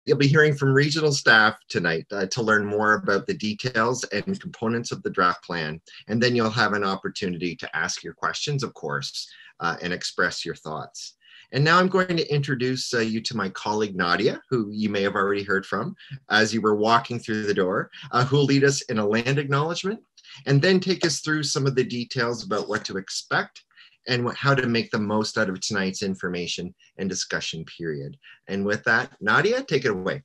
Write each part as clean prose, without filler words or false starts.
You'll be hearing from regional staff tonight to learn more about the details and components of the draft plan. And then you'll have an opportunity to ask your questions, of course, and express your thoughts. And now I'm going to introduce you to my colleague, Nadia, who you may have already heard from as you were walking through the door, who will lead us in a land acknowledgement and then take us through some of the details about what to expect and how to make the most out of tonight's information and discussion period. And with that, Nadia, take it away.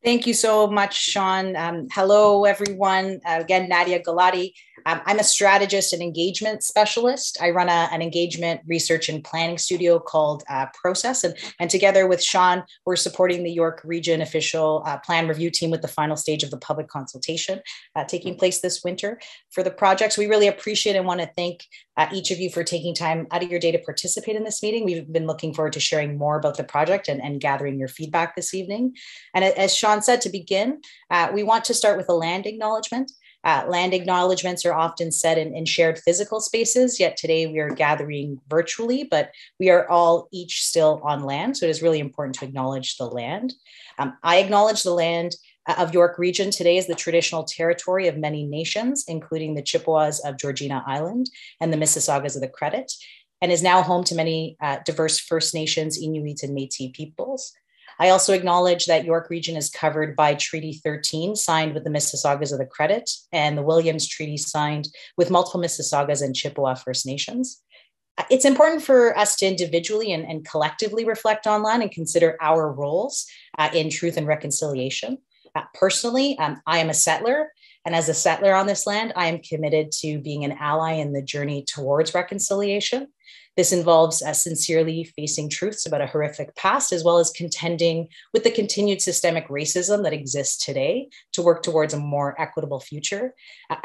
Thank you so much, Sean. Hello, everyone. Again, Nadia Galati. I'm a strategist and engagement specialist. I run an engagement research and planning studio called Process. And together with Sean, we're supporting the York Region official plan review team with the final stage of the public consultation taking place this winter for the projects. We really appreciate and want to thank each of you for taking time out of your day to participate in this meeting. We've been looking forward to sharing more about the project and gathering your feedback this evening. And as Sean said, to begin, we want to start with a land acknowledgement. Land acknowledgements are often said in shared physical spaces, yet today we are gathering virtually, but we are all each still on land. So it is really important to acknowledge the land. I acknowledge the land of York Region today as the traditional territory of many nations, including the Chippewas of Georgina Island and the Mississaugas of the Credit, and is now home to many diverse First Nations, Inuit, and Métis peoples. I also acknowledge that York Region is covered by Treaty 13, signed with the Mississaugas of the Credit, and the Williams Treaty, signed with multiple Mississaugas and Chippewa First Nations. It's important for us to individually and collectively reflect on land and consider our roles in truth and reconciliation. Personally, I am a settler, and as a settler on this land, I am committed to being an ally in the journey towards reconciliation. This involves sincerely facing truths about a horrific past, as well as contending with the continued systemic racism that exists today to work towards a more equitable future.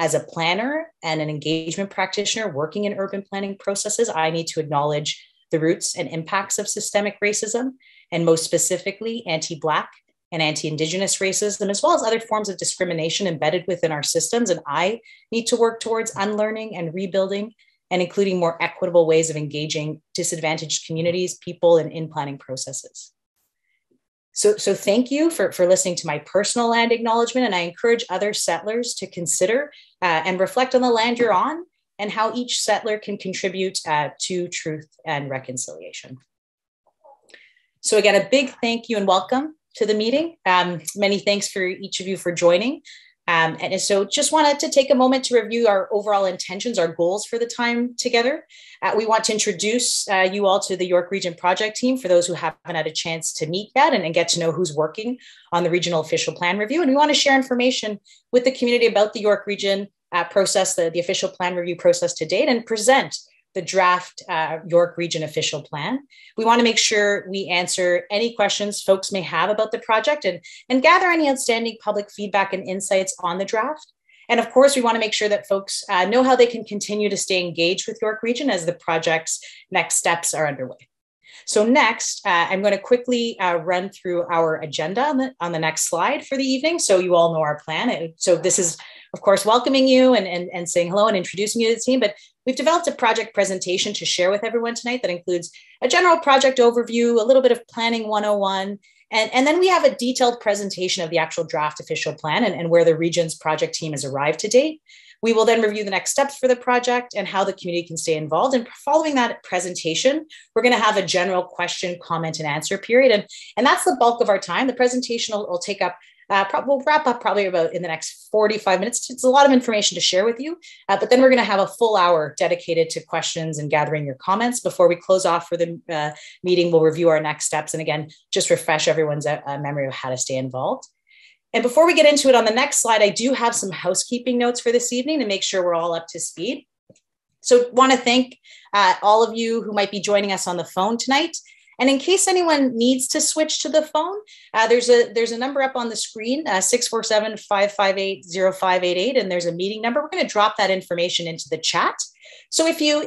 As a planner and an engagement practitioner working in urban planning processes, I need to acknowledge the roots and impacts of systemic racism, and most specifically, anti-Black and anti-Indigenous racism, as well as other forms of discrimination embedded within our systems. And I need to work towards unlearning and rebuilding, and including more equitable ways of engaging disadvantaged communities, people, and in planning processes. So thank you for listening to my personal land acknowledgement, and I encourage other settlers to consider and reflect on the land you're on and how each settler can contribute to truth and reconciliation. So again, a big thank you and welcome to the meeting. Many thanks for each of you for joining. And so just wanted to take a moment to review our overall intentions, our goals for the time together. We want to introduce you all to the York Region project team for those who haven't had a chance to meet yet and get to know who's working on the regional official plan review. And we want to share information with the community about the York Region process, the official plan review process to date, and present the draft York Region official plan. We want to make sure we answer any questions folks may have about the project and gather any outstanding public feedback and insights on the draft. And of course, we want to make sure that folks know how they can continue to stay engaged with York Region as the project's next steps are underway. So next, I'm going to quickly run through our agenda on the next slide for the evening, so you all know our plan. So this is, of course, welcoming you and saying hello and introducing you to the team, but we've developed a project presentation to share with everyone tonight that includes a general project overview, a little bit of planning 101, and then we have a detailed presentation of the actual draft official plan and where the region's project team has arrived to date. We will then review the next steps for the project and how the community can stay involved. And following that presentation, we're going to have a general question, comment, and answer period. And that's the bulk of our time. The presentation will take up, we'll wrap up probably about in the next 45 minutes. It's a lot of information to share with you, but then we're going to have a full hour dedicated to questions and gathering your comments. Before we close off for the meeting, we'll review our next steps. And again, just refresh everyone's memory of how to stay involved. And before we get into it on the next slide, I do have some housekeeping notes for this evening to make sure we're all up to speed. So want to thank all of you who might be joining us on the phone tonight. And in case anyone needs to switch to the phone, there's a number up on the screen, 647-558-0588, and there's a meeting number. We're going to drop that information into the chat. So if you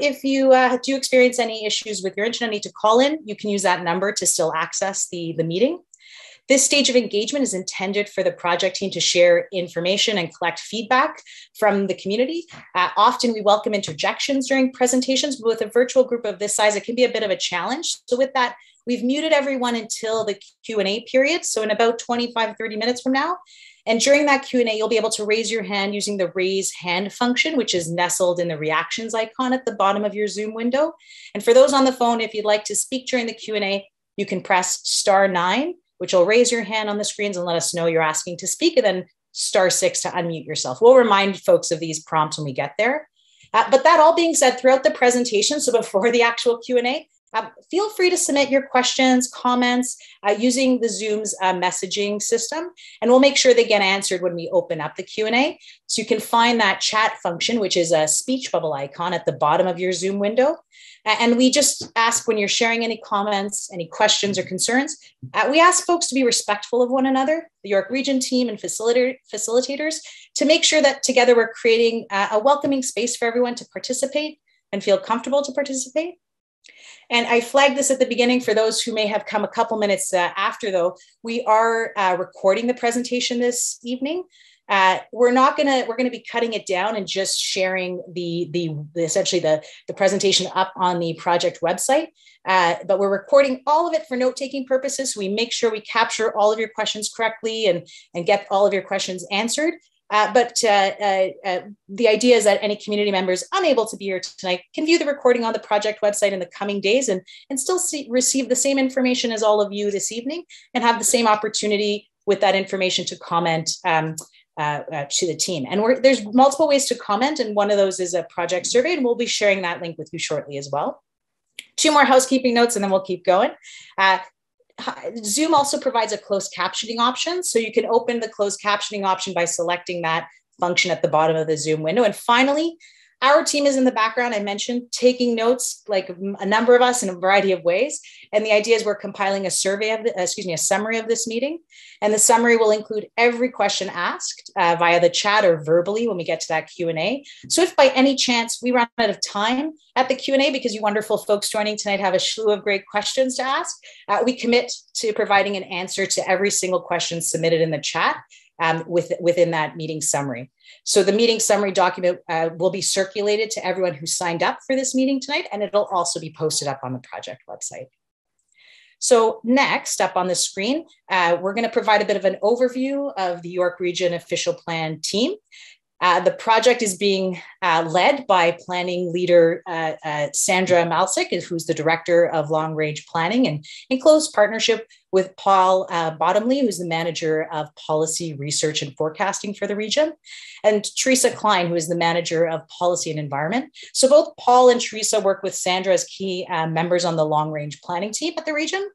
do experience any issues with your internet, need to call in, you can use that number to still access the meeting. This stage of engagement is intended for the project team to share information and collect feedback from the community. Often we welcome interjections during presentations, but with a virtual group of this size, it can be a bit of a challenge. So with that, we've muted everyone until the Q&A period. So in about 25, 30 minutes from now. And during that Q&A, you'll be able to raise your hand using the raise hand function, which is nestled in the reactions icon at the bottom of your Zoom window. And for those on the phone, if you'd like to speak during the Q&A, you can press *9, which will raise your hand on the screens and let us know you're asking to speak, and then *6 to unmute yourself. We'll remind folks of these prompts when we get there. But that all being said, throughout the presentation, so before the actual Q&A, feel free to submit your questions, comments using the Zoom's messaging system, and we'll make sure they get answered when we open up the Q&A. So you can find that chat function, which is a speech bubble icon at the bottom of your Zoom window. And we just ask when you're sharing any comments, any questions or concerns, we ask folks to be respectful of one another, the York Region team and facilitators, to make sure that together we're creating a welcoming space for everyone to participate and feel comfortable to participate. And I flagged this at the beginning for those who may have come a couple minutes after, though. We are recording the presentation this evening. We're going to be cutting it down and just sharing essentially the presentation up on the project website. But we're recording all of it for note-taking purposes. So we make sure we capture all of your questions correctly and get all of your questions answered. But the idea is that any community members unable to be here tonight can view the recording on the project website in the coming days and still receive the same information as all of you this evening and have the same opportunity with that information to comment to the team. And there's multiple ways to comment, and one of those is a project survey, and we'll be sharing that link with you shortly as well. 2 more housekeeping notes, and then we'll keep going. Zoom also provides a closed captioning option. So you can open the closed captioning option by selecting that function at the bottom of the Zoom window. And finally, our team is in the background, I mentioned, taking notes, like a number of us in a variety of ways. And the idea is we're compiling a summary of this meeting. And the summary will include every question asked via the chat or verbally when we get to that Q&A. So if by any chance we run out of time at the Q&A, because you wonderful folks joining tonight have a slew of great questions to ask, we commit to providing an answer to every single question submitted in the chat within that meeting summary. So the meeting summary document will be circulated to everyone who signed up for this meeting tonight, and it'll also be posted up on the project website. So next up on the screen, we're going to provide a bit of an overview of the York Region Official Plan team. The project is being led by planning leader Sandra Malsick, who's the director of long range planning, and in close partnership with Paul Bottomley, who's the manager of policy research and forecasting for the region, and Teresa Klein, who is the manager of policy and environment. So both Paul and Teresa work with Sandra as key members on the long range planning team at the region.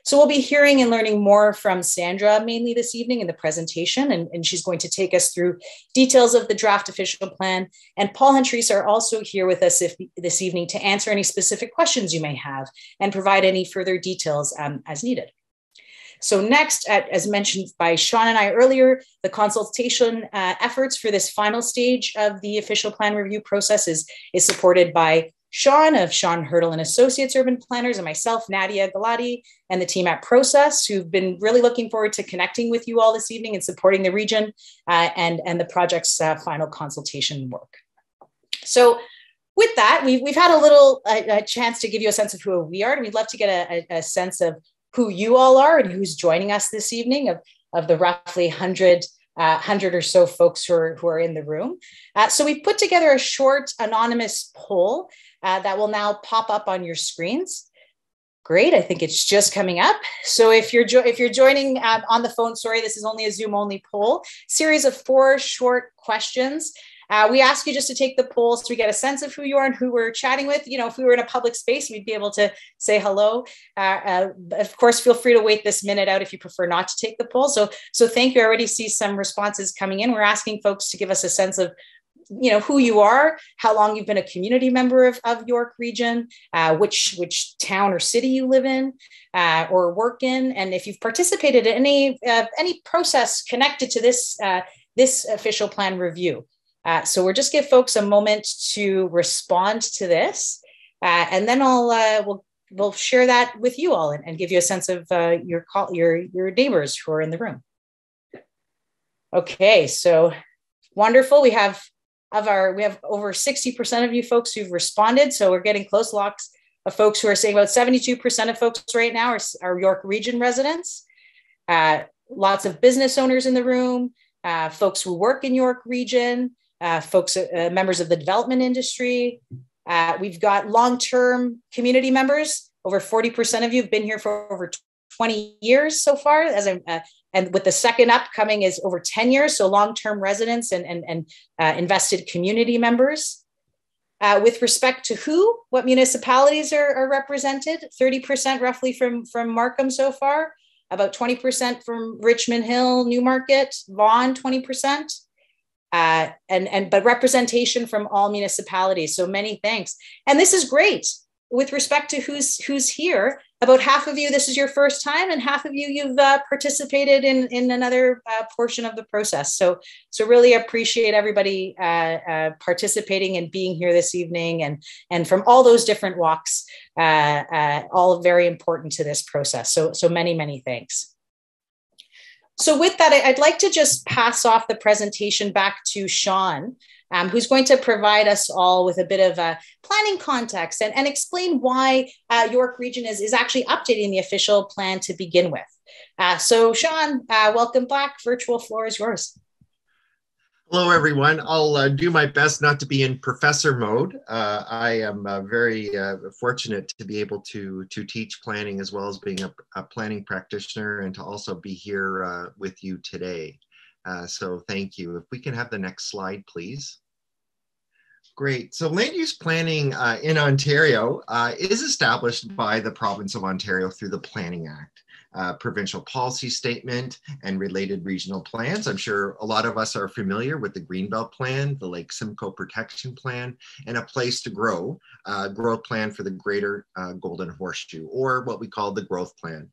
So we'll be hearing and learning more from Sandra mainly this evening in the presentation, and she's going to take us through details of the draft official plan. And Paul and Teresa are also here with us this evening to answer any specific questions you may have and provide any further details as needed. So next, as mentioned by Sean and I earlier, the consultation efforts for this final stage of the official plan review process is supported by Sean of Sean Hurdle and Associates Urban Planners, and myself, Nadia Galati, and the team at Process, who've been really looking forward to connecting with you all this evening and supporting the region and the project's final consultation work. So with that, we've had a little chance to give you a sense of who we are, and we'd love to get a sense of who you all are and who's joining us this evening of the roughly 100 or so folks who are in the room. So we put together a short anonymous poll that will now pop up on your screens. Great, I think it's just coming up. So if you're joining on the phone, sorry, this is only a Zoom only poll, series of 4 short questions. We ask you just to take the poll so we get a sense of who you are and who we're chatting with. You know, if we were in a public space, we'd be able to say hello. Of course, feel free to wait this minute out if you prefer not to take the poll. So thank you. I already see some responses coming in. We're asking folks to give us a sense of, you know, who you are, how long you've been a community member of York Region, which town or city you live in or work in, and if you've participated in any process connected to this official plan review. So we'll just give folks a moment to respond to this, and then we'll we'll share that with you all and give you a sense of your neighbors who are in the room. Okay, so wonderful. We have over 60% of you folks who've responded. So we're getting close. Locks of folks who are saying about 72% of folks right now are York Region residents. Lots of business owners in the room, folks who work in York Region, folks, members of the development industry. We've got long-term community members. Over 40% of you have been here for over 20 years so far, and with the second upcoming is over 10 years, so long-term residents and invested community members. With respect to what municipalities are represented, 30% roughly from Markham so far, about 20% from Richmond Hill, Newmarket, Vaughan, 20%. But representation from all municipalities. So many thanks. And this is great. With respect to who's here, about half of you, this is your first time, and half of you've participated in another portion of the process. So really appreciate everybody participating and being here this evening, and from all those different walks, all very important to this process. So many thanks. So with that, I'd like to just pass off the presentation back to Sean, who's going to provide us all with a bit of a planning context and explain why York Region is actually updating the official plan to begin with. So Sean, welcome back. Virtual floor is yours. Hello, everyone. I'll do my best not to be in professor mode. I am very fortunate to be able to teach planning as well as being a planning practitioner, and to also be here with you today. So thank you. If we can have the next slide, please. Great. So land use planning in Ontario is established by the province of Ontario through the Planning Act. Provincial policy statement and related regional plans. I'm sure a lot of us are familiar with the Greenbelt Plan, the Lake Simcoe Protection Plan, and a Place to Grow growth plan for the Greater Golden Horseshoe, or what we call the Growth Plan.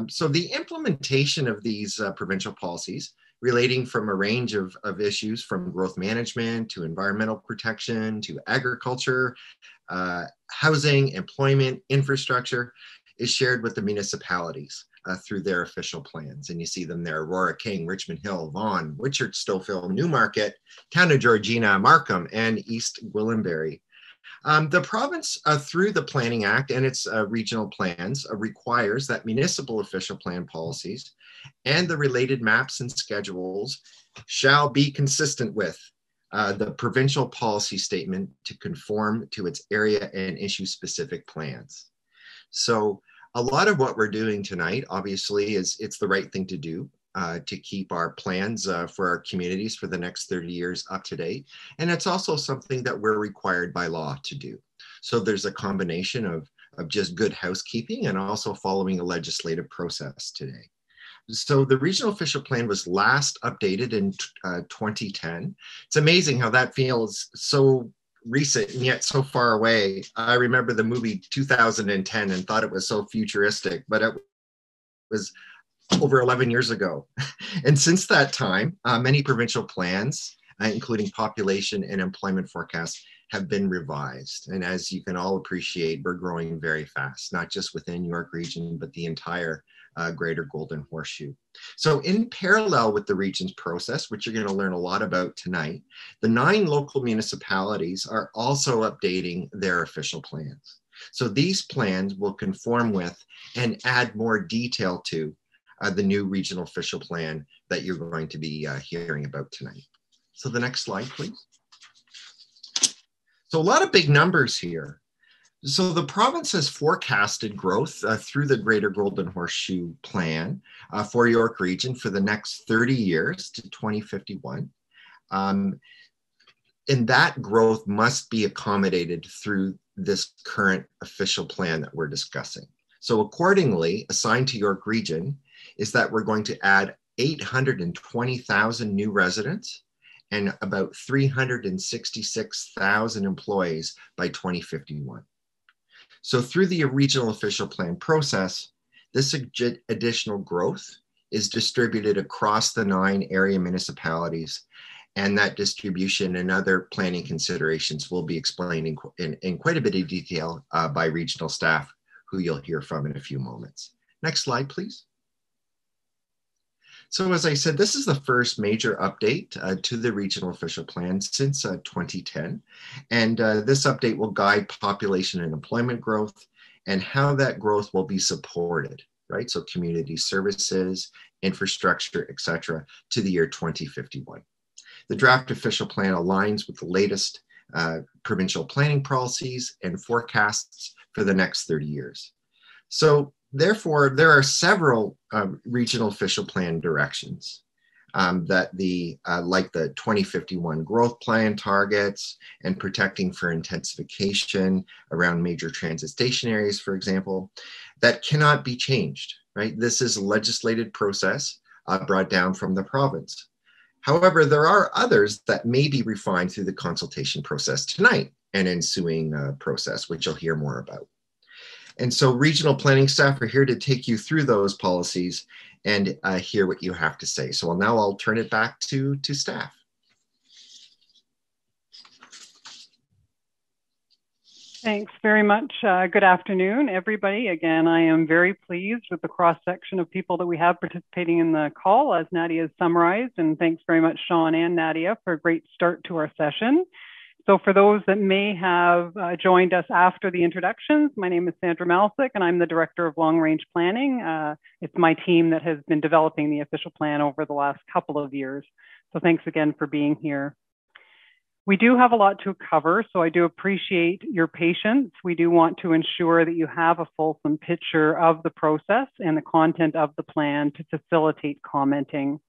So the implementation of these provincial policies relating from a range of issues, from growth management to environmental protection to agriculture, housing, employment, infrastructure, is shared with the municipalities through their official plans. And you see them there: Aurora King, Richmond Hill, Vaughan, Witchart, Stouffville, Newmarket, Town of Georgina, Markham, and East Gwillimbury. The province, through the Planning Act and its regional plans, requires that municipal official plan policies and the related maps and schedules shall be consistent with the provincial policy statement to conform to its area and issue specific plans. So a lot of what we're doing tonight, obviously, it's the right thing to do to keep our plans for our communities for the next 30 years up to date. And it's also something that we're required by law to do. So there's a combination of just good housekeeping and also following a legislative process today. So the regional official plan was last updated in 2010. It's amazing how that feels so recent and yet so far away. I remember the movie 2010 and thought it was so futuristic, but it was over 11 years ago. And since that time, many provincial plans, including population and employment forecasts, have been revised. And as you can all appreciate, we're growing very fast, not just within York Region, but the entire Greater Golden Horseshoe. So in parallel with the region's process, which you're going to learn a lot about tonight, the 9 local municipalities are also updating their official plans. So these plans will conform with and add more detail to the new regional official plan that you're going to be hearing about tonight. So the next slide, please. So a lot of big numbers here. So the province has forecasted growth through the Greater Golden Horseshoe Plan for York Region for the next 30 years to 2051. And that growth must be accommodated through this current official plan that we're discussing. So accordingly, assigned to York Region is that we're going to add 820,000 new residents and about 366,000 employees by 2051. So through the regional official plan process, this additional growth is distributed across the 9 area municipalities, and that distribution and other planning considerations will be explained in quite a bit of detail by regional staff who you'll hear from in a few moments. Next slide, please. So as I said, this is the first major update to the regional official plan since 2010. And this update will guide population and employment growth and how that growth will be supported, right? So community services, infrastructure, et cetera, to the year 2051. The draft official plan aligns with the latest provincial planning policies and forecasts for the next 30 years. So therefore, there are several regional official plan directions that like the 2051 growth plan targets and protecting for intensification around major transit station areas, for example, that cannot be changed, right? This is a legislated process brought down from the province. However, there are others that may be refined through the consultation process tonight and ensuing process, which you'll hear more about. And so regional planning staff are here to take you through those policies and hear what you have to say. So now I'll turn it back to staff. Thanks very much. Good afternoon, everybody. Again, I am very pleased with the cross-section of people that we have participating in the call, as Nadia has summarized. And thanks very much, Sean and Nadia, for a great start to our session. So for those that may have joined us after the introductions, my name is Sandra Malsick, and I'm the Director of Long Range Planning. It's my team that has been developing the official plan over the last couple of years. So thanks again for being here. We do have a lot to cover, so I do appreciate your patience. We do want to ensure that you have a fulsome picture of the process and the content of the plan to facilitate commenting.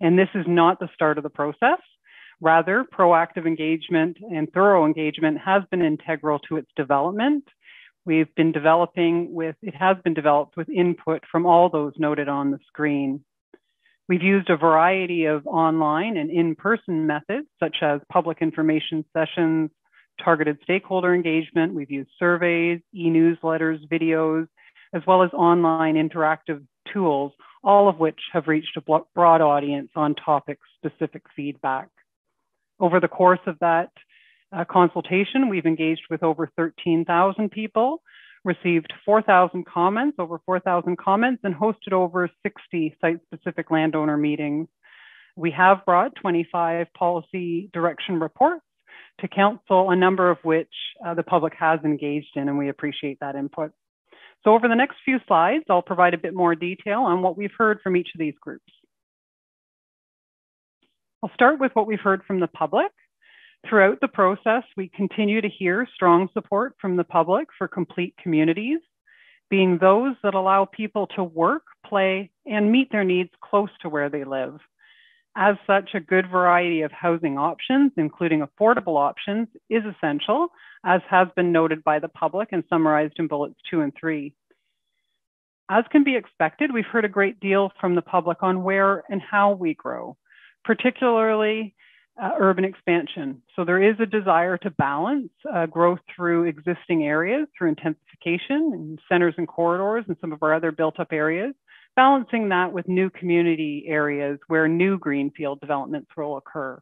And this is not the start of the process. Rather, proactive engagement and thorough engagement has been integral to its development. It has been developed with input from all those noted on the screen. We've used a variety of online and in-person methods, such as public information sessions, targeted stakeholder engagement. We've used surveys, e-newsletters, videos, as well as online interactive tools, all of which have reached a broad audience on topic-specific feedback. Over the course of that consultation, we've engaged with over 13,000 people, received 4,000 comments, over 4,000 comments, and hosted over 60 site-specific landowner meetings. We have brought 25 policy direction reports to council, a number of which the public has engaged in, and we appreciate that input. So over the next few slides, I'll provide a bit more detail on what we've heard from each of these groups. I'll start with what we've heard from the public. Throughout the process, we continue to hear strong support from the public for complete communities, being those that allow people to work, play, and meet their needs close to where they live. As such, a good variety of housing options, including affordable options, is essential, as has been noted by the public and summarized in bullets 2 and 3. As can be expected, we've heard a great deal from the public on where and how we grow, particularly urban expansion. So there is a desire to balance growth through existing areas, through intensification and centers and corridors and some of our other built up areas, balancing that with new community areas where new greenfield developments will occur.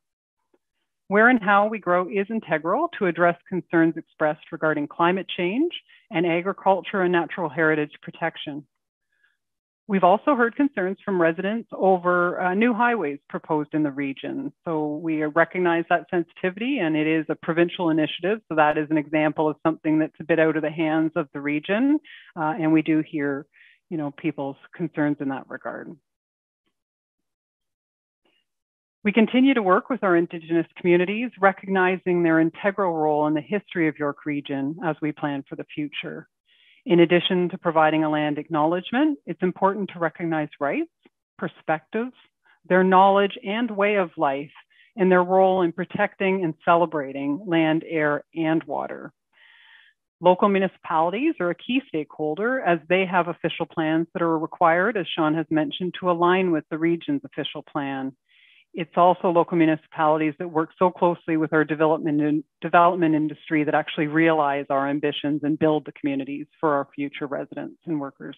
Where and how we grow is integral to address concerns expressed regarding climate change and agriculture and natural heritage protection. We've also heard concerns from residents over new highways proposed in the region. So we recognize that sensitivity, and it is a provincial initiative. So that is an example of something that's a bit out of the hands of the region. And we do hear, people's concerns in that regard. We continue to work with our Indigenous communities, recognizing their integral role in the history of York Region as we plan for the future. In addition to providing a land acknowledgement, it's important to recognize rights, perspectives, their knowledge and way of life, and their role in protecting and celebrating land, air, and water. Local municipalities are a key stakeholder as they have official plans that are required, as Sean has mentioned, to align with the region's official plan. It's also local municipalities that work so closely with our development industry that actually realize our ambitions and build the communities for our future residents and workers.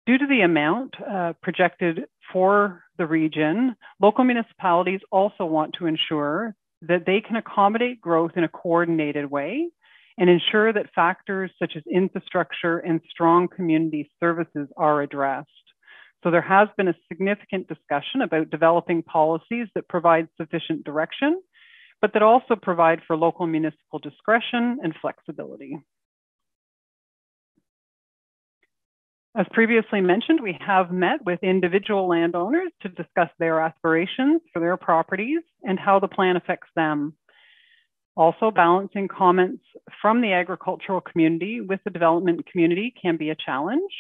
Due to the amount projected for the region, local municipalities also want to ensure that they can accommodate growth in a coordinated way and ensure that factors such as infrastructure and strong community services are addressed. So there has been a significant discussion about developing policies that provide sufficient direction, but that also provide for local municipal discretion and flexibility. As previously mentioned, we have met with individual landowners to discuss their aspirations for their properties and how the plan affects them. Also, balancing comments from the agricultural community with the development community can be a challenge.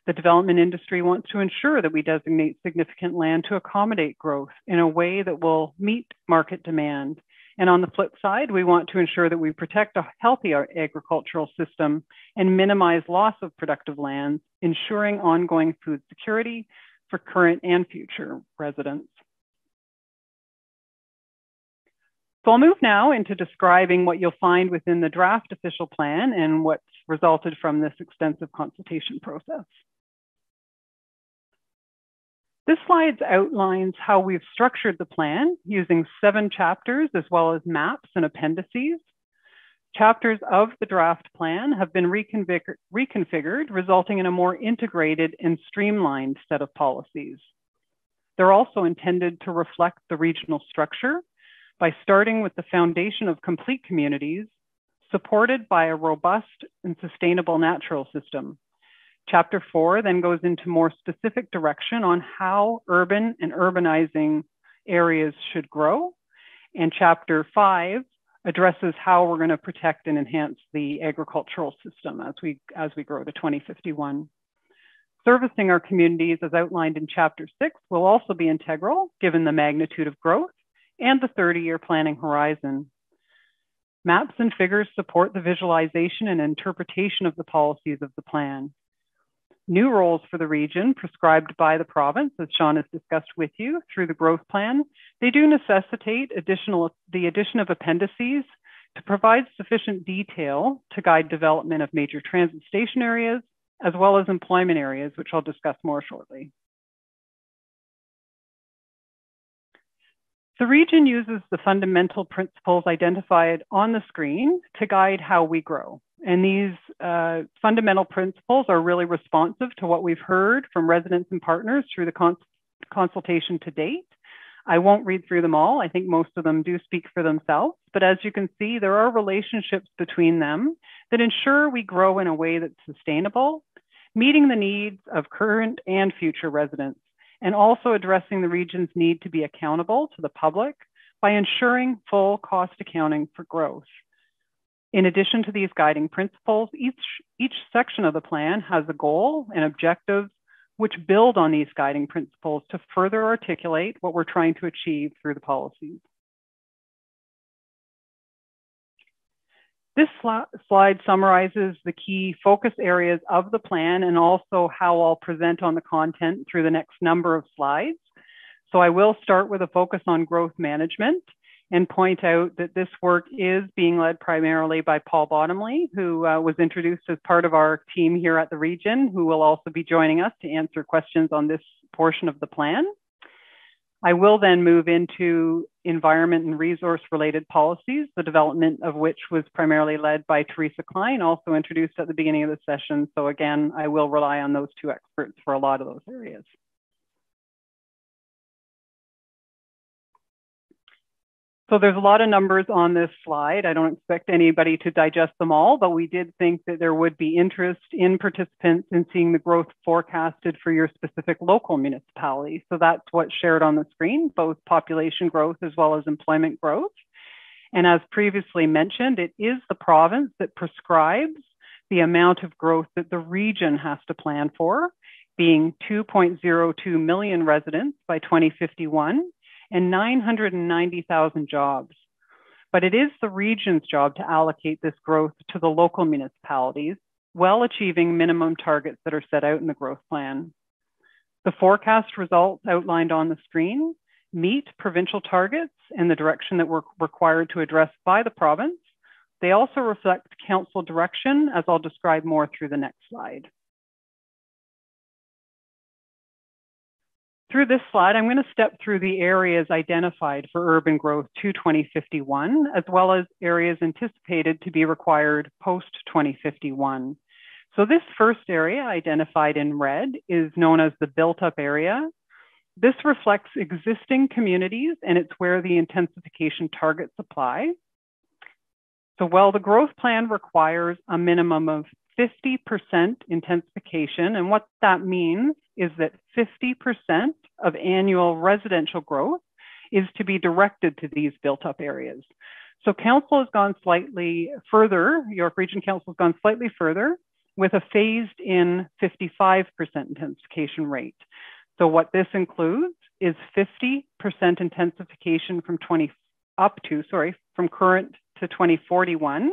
The development industry wants to ensure that we designate significant land to accommodate growth in a way that will meet market demand. And on the flip side, we want to ensure that we protect a healthy agricultural system and minimize loss of productive lands, ensuring ongoing food security for current and future residents. So I'll move now into describing what you'll find within the draft official plan and what's resulted from this extensive consultation process. This slide outlines how we've structured the plan using 7 chapters as well as maps and appendices. Chapters of the draft plan have been reconfigured, resulting in a more integrated and streamlined set of policies. They're also intended to reflect the regional structure by starting with the foundation of complete communities, supported by a robust and sustainable natural system. Chapter 4 then goes into more specific direction on how urban and urbanizing areas should grow. And Chapter 5 addresses how we're going to protect and enhance the agricultural system as we grow to 2051. Servicing our communities as outlined in Chapter 6 will also be integral given the magnitude of growth and the 30-year planning horizon. Maps and figures support the visualization and interpretation of the policies of the plan. New roles for the region prescribed by the province, as Sean has discussed with you through the growth plan, they do necessitate the addition of appendices to provide sufficient detail to guide development of major transit station areas, as well as employment areas, which I'll discuss more shortly. The region uses the fundamental principles identified on the screen to guide how we grow. And these fundamental principles are really responsive to what we've heard from residents and partners through the consultation to date. I won't read through them all. I think most of them do speak for themselves. But as you can see, there are relationships between them that ensure we grow in a way that's sustainable, meeting the needs of current and future residents, and also addressing the region's need to be accountable to the public by ensuring full cost accounting for growth. In addition to these guiding principles, each section of the plan has a goal and objectives which build on these guiding principles to further articulate what we're trying to achieve through the policies. This slide summarizes the key focus areas of the plan and also how I'll present on the content through the next number of slides. So I will start with a focus on growth management and point out that this work is being led primarily by Paul Bottomley, who was introduced as part of our team here at the region, who will also be joining us to answer questions on this portion of the plan. I will then move into environment and resource related policies, the development of which was primarily led by Teresa Klein, also introduced at the beginning of the session. So again, I will rely on those 2 experts for a lot of those areas. So there's a lot of numbers on this slide. I don't expect anybody to digest them all, but we did think that there would be interest in participants in seeing the growth forecasted for your specific local municipality. So that's what's shared on the screen, both population growth as well as employment growth. And as previously mentioned, it is the province that prescribes the amount of growth that the region has to plan for, being 2.02 million residents by 2051. And 990,000 jobs. But it is the region's job to allocate this growth to the local municipalities while achieving minimum targets that are set out in the growth plan. The forecast results outlined on the screen meet provincial targets in the direction that we're required to address by the province. They also reflect council direction, as I'll describe more through the next slide. Through this slide, I'm going to step through the areas identified for urban growth to 2051, as well as areas anticipated to be required post-2051. So this first area identified in red is known as the built-up area. This reflects existing communities, and it's where the intensification targets apply. So while the growth plan requires a minimum of 50% intensification, and what that means is that 50% of annual residential growth is to be directed to these built-up areas. So council has gone slightly further, York Region Council has gone slightly further with a phased-in 55% intensification rate. So what this includes is 50% intensification from current to 2041,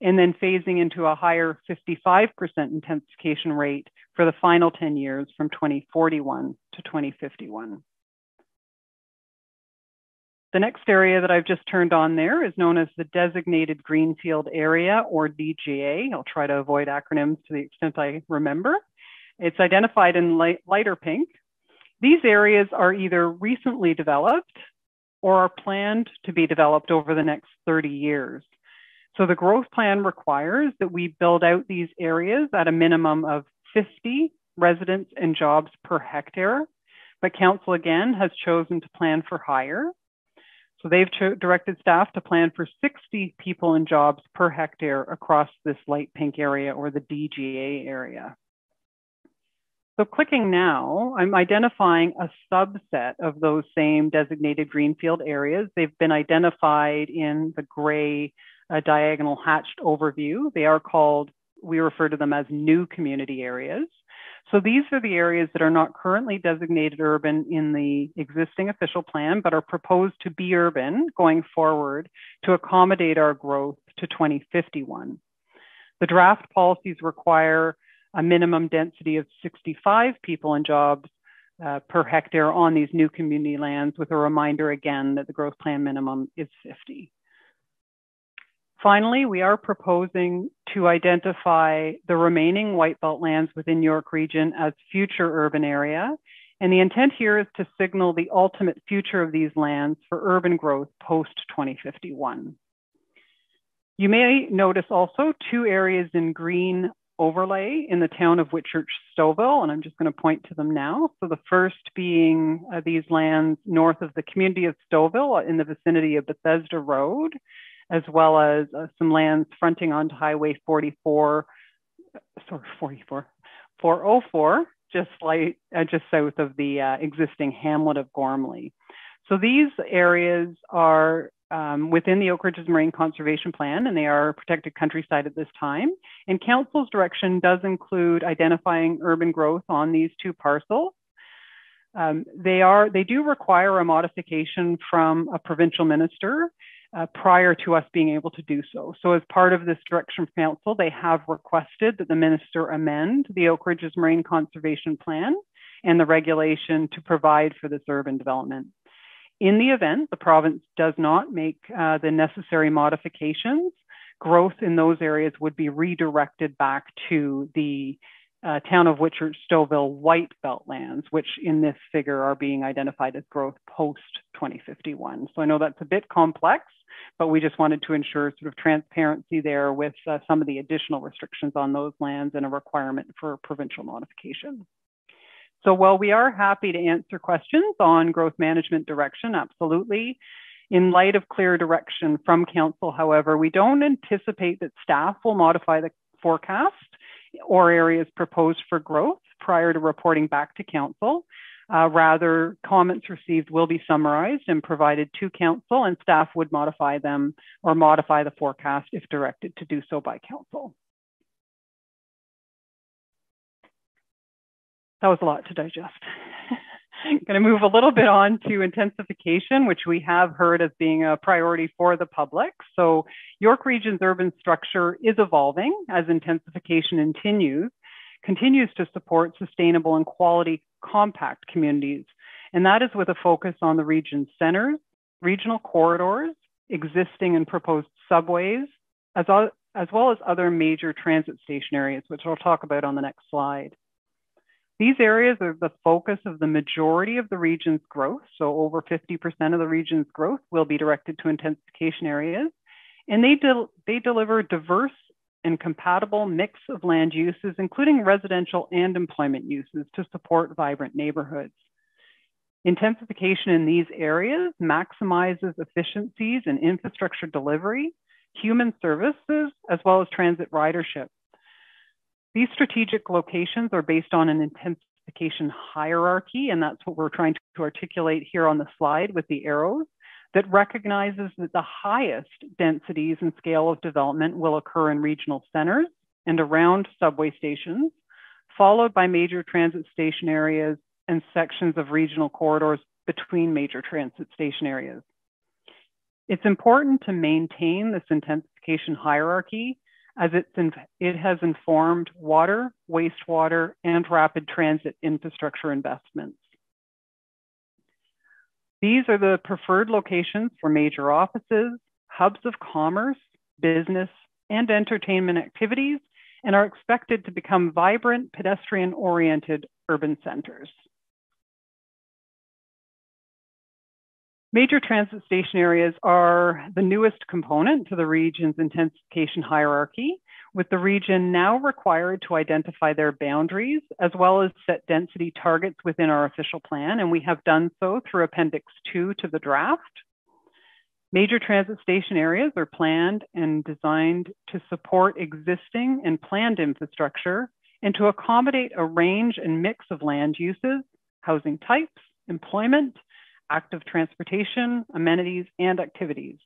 and then phasing into a higher 55% intensification rate for the final 10 years from 2041 to 2051. The next area that I've just turned on there is known as the Designated Greenfield Area, or DGA. I'll try to avoid acronyms to the extent I remember. It's identified in lighter pink. These areas are either recently developed or are planned to be developed over the next 30 years. So the growth plan requires that we build out these areas at a minimum of 50 residents and jobs per hectare, but council again has chosen to plan for higher. So they've directed staff to plan for 60 people and jobs per hectare across this light pink area, or the DGA area. So clicking now, I'm identifying a subset of those same designated greenfield areas. They've been identified in the gray diagonal hatched overview. They are called, we refer to them as new community areas. So these are the areas that are not currently designated urban in the existing official plan, but are proposed to be urban going forward to accommodate our growth to 2051. The draft policies require a minimum density of 65 people and jobs per hectare on these new community lands, with a reminder again that the growth plan minimum is 50. Finally, we are proposing to identify the remaining white belt lands within York Region as future urban area. And the intent here is to signal the ultimate future of these lands for urban growth post-2051. You may notice also two areas in green overlay in the town of Whitchurch Stouffville, and I'm just going to point to them now. So the first being these lands north of the community of Stouffville in the vicinity of Bethesda Road, as well as some lands fronting onto Highway 404, just south of the existing hamlet of Gormley. So these areas are within the Oak Ridges Marine Conservation Plan, and they are protected countryside at this time. And council's direction does include identifying urban growth on these two parcels. They do require a modification from a provincial minister prior to us being able to do so. So as part of this direction from council, they have requested that the minister amend the Oak Ridges Marine Conservation Plan and the regulation to provide for this urban development. In the event the province does not make the necessary modifications, growth in those areas would be redirected back to the town of Whitchurch Stouffville white belt lands, which in this figure are being identified as growth post-2051. So I know that's a bit complex, but we just wanted to ensure sort of transparency there with some of the additional restrictions on those lands and a requirement for provincial modification. So while we are happy to answer questions on growth management direction, absolutely, in light of clear direction from council, however, we don't anticipate that staff will modify the forecast or areas proposed for growth prior to reporting back to council. Rather, comments received will be summarized and provided to council, and staff would modify them or modify the forecast if directed to do so by council. That was a lot to digest. I'm going to move a little bit on to intensification, which we have heard as being a priority for the public. So York Region's urban structure is evolving as intensification continues to support sustainable and quality compact communities. And that is with a focus on the region's centers, regional corridors, existing and proposed subways, as well as other major transit station areas, which I'll talk about on the next slide. These areas are the focus of the majority of the region's growth. So over 50% of the region's growth will be directed to intensification areas. And they deliver diverse and compatible mix of land uses, including residential and employment uses to support vibrant neighborhoods. Intensification in these areas maximizes efficiencies in infrastructure delivery, human services, as well as transit ridership. These strategic locations are based on an intensification hierarchy, and that's what we're trying to articulate here on the slide with the arrows, that recognizes that the highest densities and scale of development will occur in regional centers and around subway stations, followed by major transit station areas and sections of regional corridors between major transit station areas. It's important to maintain this intensification hierarchy as it has informed water, wastewater, and rapid transit infrastructure investments. These are the preferred locations for major offices, hubs of commerce, business, and entertainment activities, and are expected to become vibrant, pedestrian-oriented urban centers. Major transit station areas are the newest component to the region's intensification hierarchy, with the region now required to identify their boundaries as well as set density targets within our official plan, and we have done so through Appendix 2 to the draft. Major transit station areas are planned and designed to support existing and planned infrastructure and to accommodate a range and mix of land uses, housing types, employment, active transportation, amenities, and activities.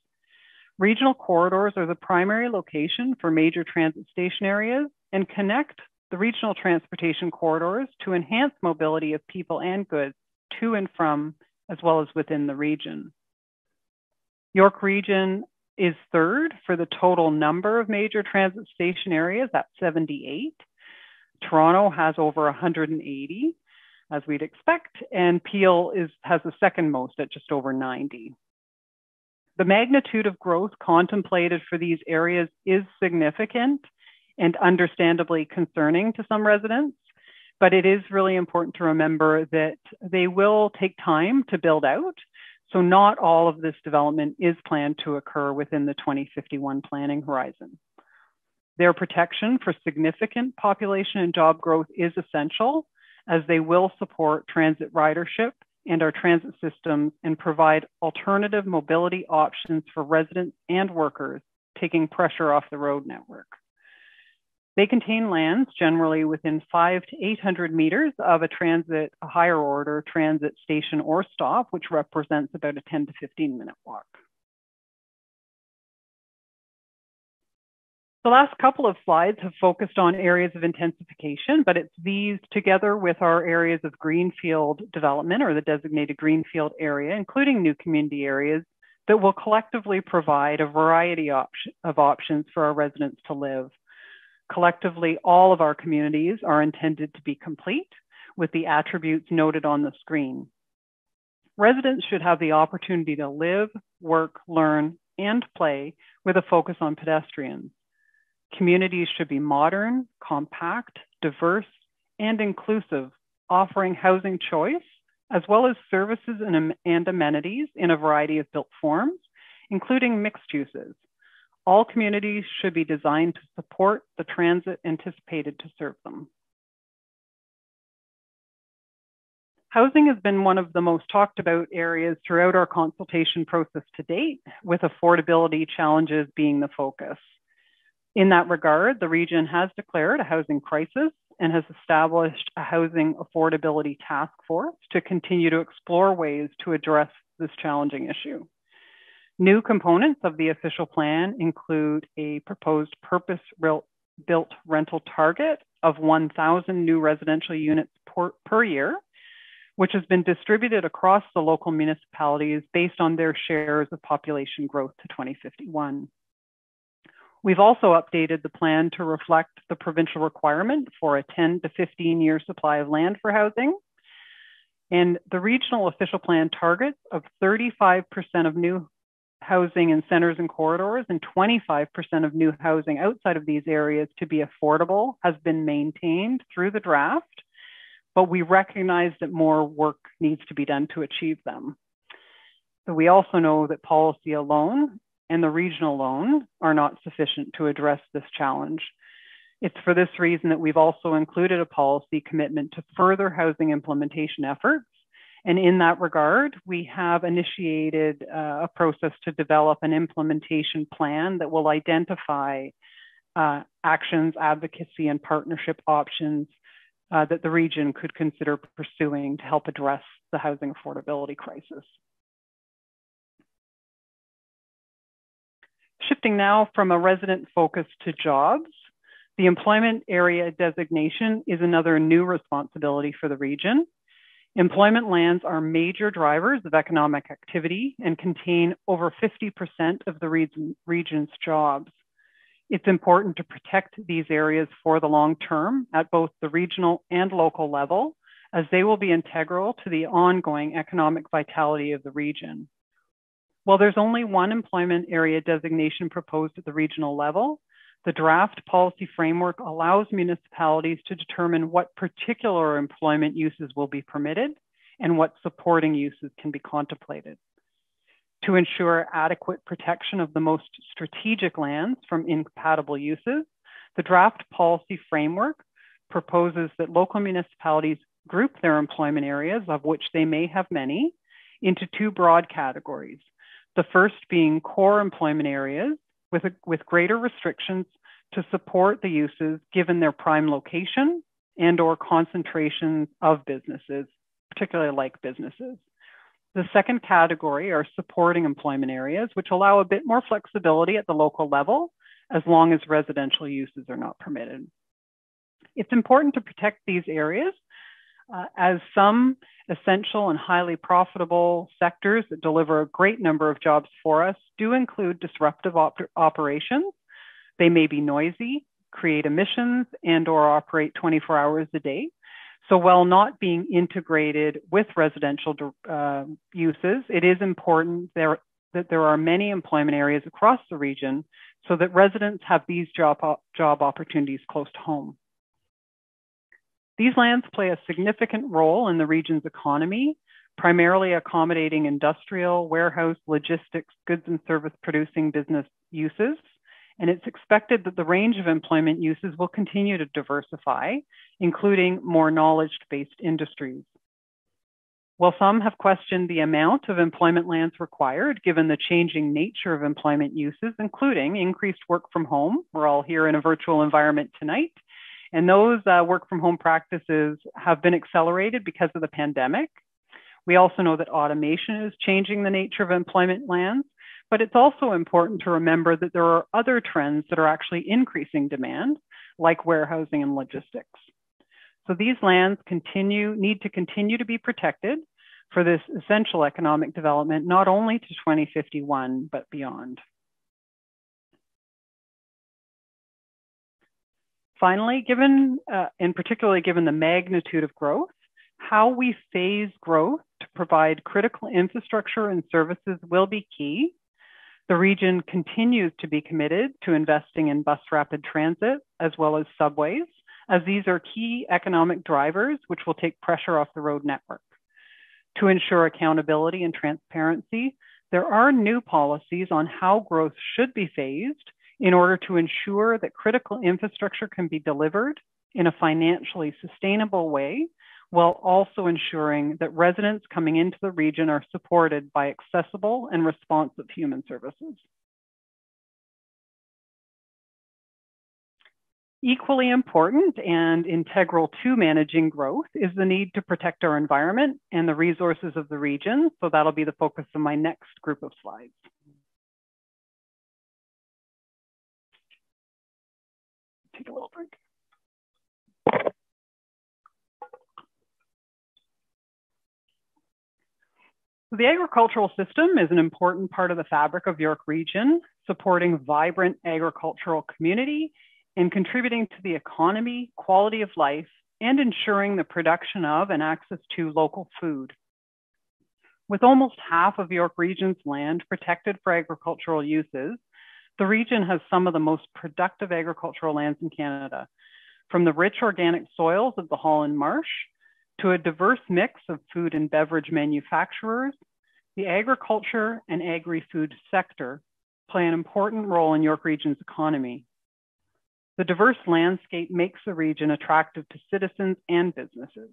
Regional corridors are the primary location for major transit station areas and connect the regional transportation corridors to enhance mobility of people and goods to and from, as well as within the region. York Region is third for the total number of major transit station areas at 78. Toronto has over 180. As we'd expect, and Peel has the second most at just over 90. The magnitude of growth contemplated for these areas is significant and understandably concerning to some residents, but it is really important to remember that they will take time to build out, so not all of this development is planned to occur within the 2051 planning horizon. Their protection for significant population and job growth is essential, as they will support transit ridership and our transit systems and provide alternative mobility options for residents and workers, taking pressure off the road network. They contain lands generally within 500 to 800 meters of a higher order transit station or stop, which represents about a 10 to 15 minute walk. The last couple of slides have focused on areas of intensification, but it's these together with our areas of greenfield development or the designated greenfield area, including new community areas, that will collectively provide a variety of options for our residents to live. Collectively, all of our communities are intended to be complete with the attributes noted on the screen. Residents should have the opportunity to live, work, learn, and play with a focus on pedestrians. Communities should be modern, compact, diverse, and inclusive, offering housing choice, as well as services and amenities in a variety of built forms, including mixed uses. All communities should be designed to support the transit anticipated to serve them. Housing has been one of the most talked about areas throughout our consultation process to date, with affordability challenges being the focus. In that regard, the region has declared a housing crisis and has established a housing affordability task force to continue to explore ways to address this challenging issue. New components of the official plan include a proposed purpose-built rental target of 1,000 new residential units per year, which has been distributed across the local municipalities based on their shares of population growth to 2051. We've also updated the plan to reflect the provincial requirement for a 10 to 15-year supply of land for housing. And the regional official plan targets of 35% of new housing in centers and corridors and 25% of new housing outside of these areas to be affordable has been maintained through the draft. but we recognize that more work needs to be done to achieve them. So we also know that policy alone and the regional loan are not sufficient to address this challenge. It's for this reason that we've also included a policy commitment to further housing implementation efforts. And in that regard, we have initiated a process to develop an implementation plan that will identify actions, advocacy, and partnership options that the region could consider pursuing to help address the housing affordability crisis. Shifting now from a resident focus to jobs, the employment area designation is another new responsibility for the region. Employment lands are major drivers of economic activity and contain over 50% of the region's jobs. It's important to protect these areas for the long term at both the regional and local level, as they will be integral to the ongoing economic vitality of the region. While there's only one employment area designation proposed at the regional level, the draft policy framework allows municipalities to determine what particular employment uses will be permitted and what supporting uses can be contemplated. To ensure adequate protection of the most strategic lands from incompatible uses, the draft policy framework proposes that local municipalities group their employment areas, of which they may have many, into two broad categories. The first being core employment areas with greater restrictions to support the uses given their prime location and or concentrations of businesses, particularly like businesses. The second category are supporting employment areas, which allow a bit more flexibility at the local level as long as residential uses are not permitted. It's important to protect these areas as some essential and highly profitable sectors that deliver a great number of jobs for us do include disruptive operations. They may be noisy, create emissions, and or operate 24 hours a day. So while not being integrated with residential uses, it is important that there are many employment areas across the region so that residents have these job opportunities close to home. These lands play a significant role in the region's economy, primarily accommodating industrial, warehouse, logistics, goods and service producing business uses. And it's expected that the range of employment uses will continue to diversify, including more knowledge-based industries. While some have questioned the amount of employment lands required, given the changing nature of employment uses, including increased work from home, we're all here in a virtual environment tonight, and those work from home practices have been accelerated because of the pandemic. We also know that automation is changing the nature of employment lands, but it's also important to remember that there are other trends that are actually increasing demand, like warehousing and logistics. So these lands need to continue to be protected for this essential economic development, not only to 2051, but beyond. Finally, given, and particularly given the magnitude of growth, how we phase growth to provide critical infrastructure and services will be key. The region continues to be committed to investing in bus rapid transit as well as subways, as these are key economic drivers which will take pressure off the road network. To ensure accountability and transparency, there are new policies on how growth should be phased in order to ensure that critical infrastructure can be delivered in a financially sustainable way, while also ensuring that residents coming into the region are supported by accessible and responsive human services. Equally important and integral to managing growth is the need to protect our environment and the resources of the region. So that'll be the focus of my next group of slides. Take a little break. So the agricultural system is an important part of the fabric of York Region, supporting vibrant agricultural community and contributing to the economy, quality of life, and ensuring the production of and access to local food. With almost half of York Region's land protected for agricultural uses, the region has some of the most productive agricultural lands in Canada, from the rich organic soils of the Holland Marsh To a diverse mix of food and beverage manufacturers, the agriculture and agri-food sector play an important role in York Region's economy. The diverse landscape makes the region attractive to citizens and businesses.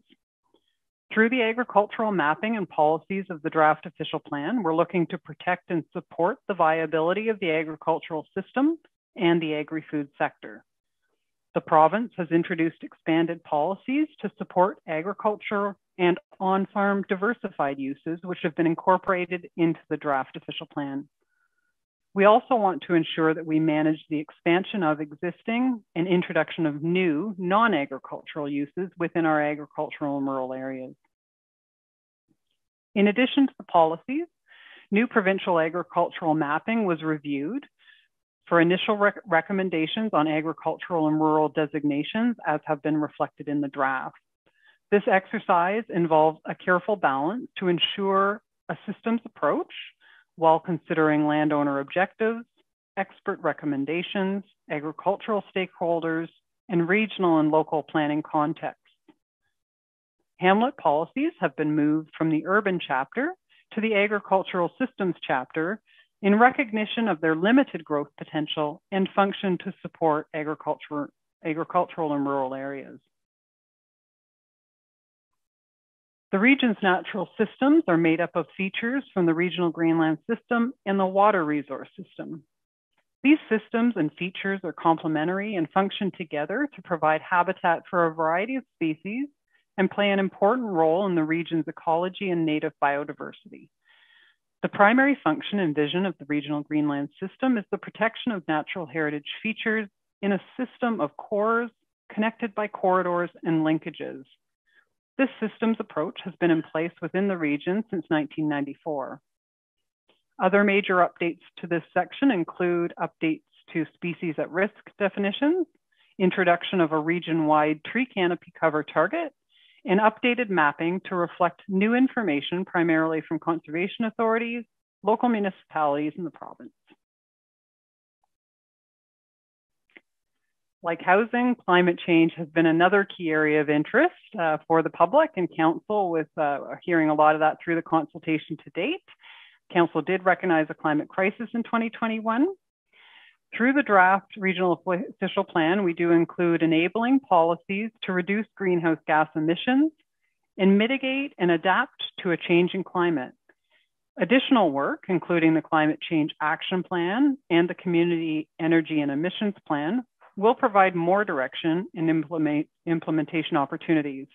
Through the agricultural mapping and policies of the draft official plan, we're looking to protect and support the viability of the agricultural system and the agri-food sector. The province has introduced expanded policies to support agriculture and on-farm diversified uses, which have been incorporated into the draft official plan. We also want to ensure that we manage the expansion of existing and introduction of new non-agricultural uses within our agricultural and rural areas. In addition to the policies, new provincial agricultural mapping was reviewed for initial recommendations on agricultural and rural designations, as have been reflected in the draft. This exercise involves a careful balance to ensure a systems approach while considering landowner objectives, expert recommendations, agricultural stakeholders, and regional and local planning contexts. Hamlet policies have been moved from the urban chapter to the agricultural systems chapter in recognition of their limited growth potential and function to support agricultural and rural areas. The region's natural systems are made up of features from the regional Greenland system and the water resource system. These systems and features are complementary and function together to provide habitat for a variety of species and play an important role in the region's ecology and native biodiversity. The primary function and vision of the regional Greenland system is the protection of natural heritage features in a system of cores connected by corridors and linkages. This systems approach has been in place within the region since 1994. Other major updates to this section include updates to species at risk definitions, introduction of a region-wide tree canopy cover target, and updated mapping to reflect new information primarily from conservation authorities, local municipalities, and the province. Like housing, climate change has been another key area of interest for the public and council, with hearing a lot of that through the consultation to date. Council did recognize a climate crisis in 2021. Through the draft regional official plan, we do include enabling policies to reduce greenhouse gas emissions and mitigate and adapt to a changing climate. Additional work, including the Climate Change Action Plan and the Community Energy and Emissions Plan, will provide more direction and implementation opportunities.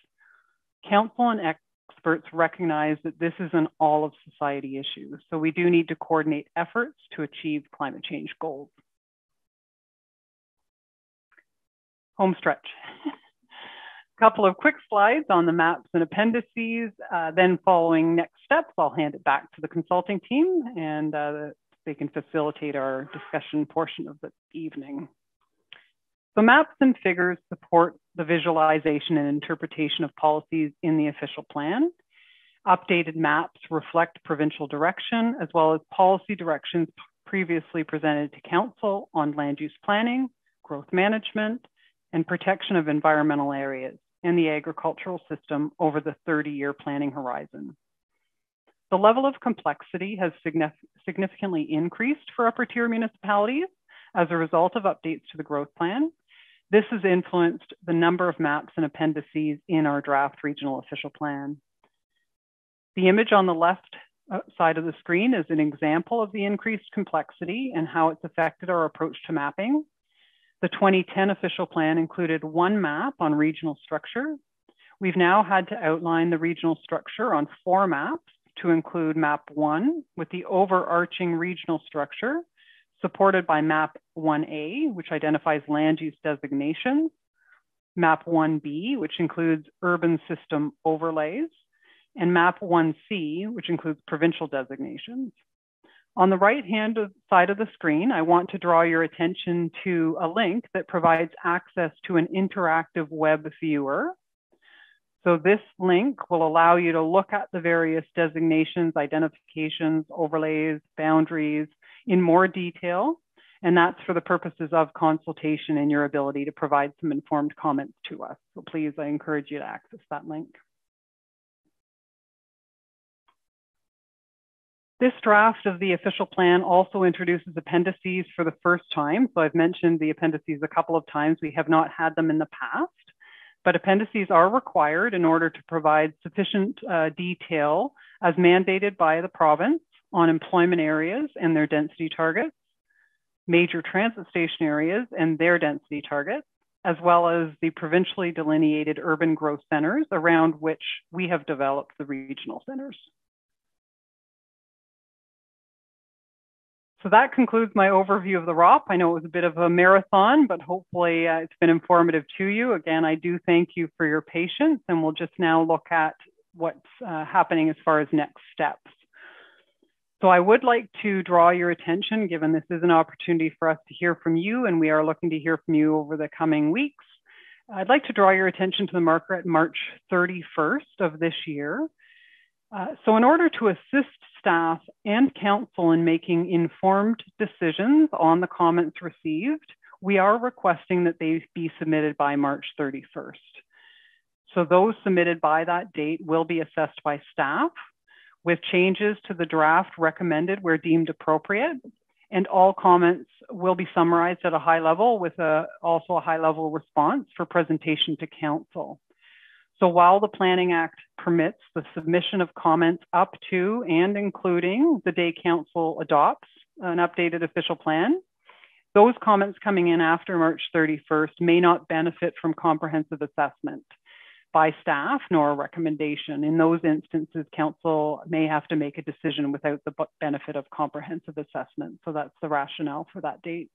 Council and experts recognize that this is an all of society issue, so we do need to coordinate efforts to achieve climate change goals. Home stretch. A couple of quick slides on the maps and appendices. Then following next steps, I'll hand it back to the consulting team and they can facilitate our discussion portion of the evening. So maps and figures support the visualization and interpretation of policies in the official plan. Updated maps reflect provincial direction as well as policy directions previously presented to council on land use planning, growth management, and protection of environmental areas and the agricultural system over the 30-year planning horizon. The level of complexity has significantly increased for upper tier municipalities as a result of updates to the growth plan. This has influenced the number of maps and appendices in our draft regional official plan. The image on the left side of the screen is an example of the increased complexity and how it's affected our approach to mapping. The 2010 official plan included one map on regional structure. We've now had to outline the regional structure on 4 maps to include map 1 with the overarching regional structure, supported by map 1A, which identifies land use designations, map 1B, which includes urban system overlays, and map 1C, which includes provincial designations. On the right-hand side of the screen, I want to draw your attention to a link that provides access to an interactive web viewer. So this link will allow you to look at the various designations, identifications, overlays, boundaries in more detail. And that's for the purposes of consultation and your ability to provide some informed comments to us. So please, I encourage you to access that link. This draft of the official plan also introduces appendices for the first time. So I've mentioned the appendices a couple of times. We have not had them in the past, but appendices are required in order to provide sufficient detail as mandated by the province on employment areas and their density targets, major transit station areas and their density targets, as well as the provincially delineated urban growth centers around which we have developed the regional centers. So that concludes my overview of the ROP. I know it was a bit of a marathon, but hopefully it's been informative to you. Again, I do thank you for your patience, and we'll just now look at what's happening as far as next steps. So I would like to draw your attention, given this is an opportunity for us to hear from you, and we are looking to hear from you over the coming weeks. I'd like to draw your attention to the marker at March 31st of this year. So in order to assist staff and council in making informed decisions on the comments received, we are requesting that they be submitted by March 31st. So those submitted by that date will be assessed by staff with changes to the draft recommended where deemed appropriate, and all comments will be summarized at a high level with also a high level response for presentation to council. So while the Planning Act permits the submission of comments up to and including the day council adopts an updated official plan, those comments coming in after March 31st may not benefit from comprehensive assessment by staff nor a recommendation. In those instances, council may have to make a decision without the benefit of comprehensive assessment. So that's the rationale for that date.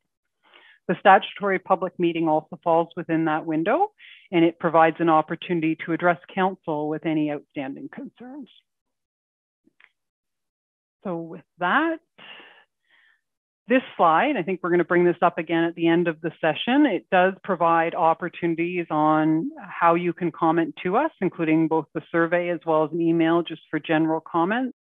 The statutory public meeting also falls within that window, and it provides an opportunity to address council with any outstanding concerns. So with that, this slide, I think we're going to bring this up again at the end of the session. It does provide opportunities on how you can comment to us, including both the survey as well as an email just for general comments.